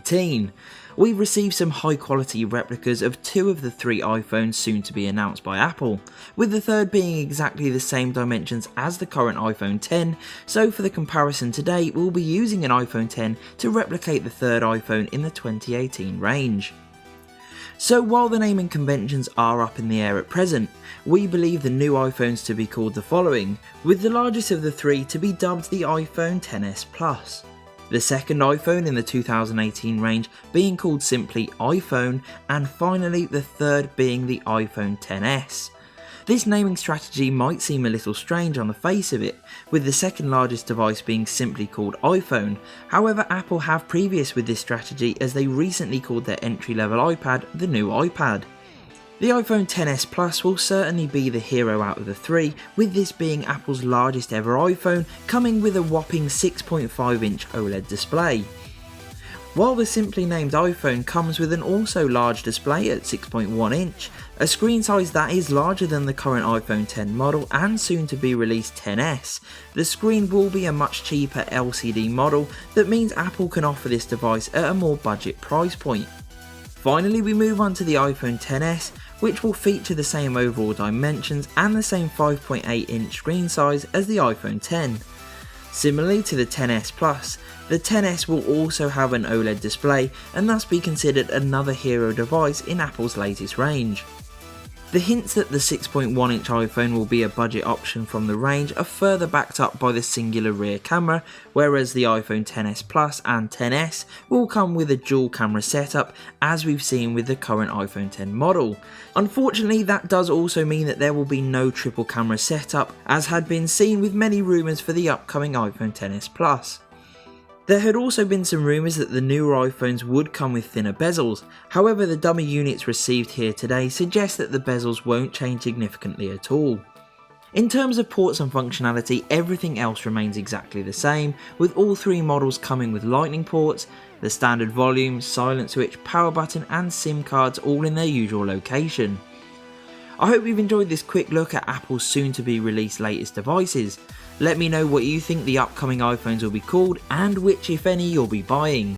2018. We've received some high quality replicas of 2 of the 3 iPhones soon to be announced by Apple, with the third being exactly the same dimensions as the current iPhone X, so for the comparison today we'll be using an iPhone X to replicate the third iPhone in the 2018 range. So while the naming conventions are up in the air at present, we believe the new iPhones to be called the following, with the largest of the 3 to be dubbed the iPhone XS Plus. The second iPhone in the 2018 range being called simply iPhone, and finally the third being the iPhone XS. This naming strategy might seem a little strange on the face of it, with the second largest device being simply called iPhone. However, Apple have previous with this strategy, as they recently called their entry-level iPad the new iPad. The iPhone XS Plus will certainly be the hero out of the 3, with this being Apple's largest ever iPhone, coming with a whopping 6.5-inch OLED display. While the simply named iPhone comes with an also large display at 6.1 inch, a screen size that is larger than the current iPhone X model and soon to be released XS, the screen will be a much cheaper LCD model that means Apple can offer this device at a more budget price point. Finally, we move on to the iPhone XS, which will feature the same overall dimensions and the same 5.8 inch screen size as the iPhone X. Similarly to the XS Plus, the XS will also have an OLED display and thus be considered another hero device in Apple's latest range. The hints that the 6.1 inch iPhone will be a budget option from the range are further backed up by the singular rear camera, whereas the iPhone XS Plus and XS will come with a dual camera setup, as we've seen with the current iPhone X model. Unfortunately, that does also mean that there will be no triple camera setup, as had been seen with many rumours for the upcoming iPhone XS Plus. There had also been some rumours that the newer iPhones would come with thinner bezels, however the dummy units received here today suggest that the bezels won't change significantly at all. In terms of ports and functionality, everything else remains exactly the same, with all 3 models coming with lightning ports, the standard volume, silent switch, power button and SIM cards all in their usual location. I hope you've enjoyed this quick look at Apple's soon to be released latest devices. Let me know what you think the upcoming iPhones will be called and which, if any, you'll be buying.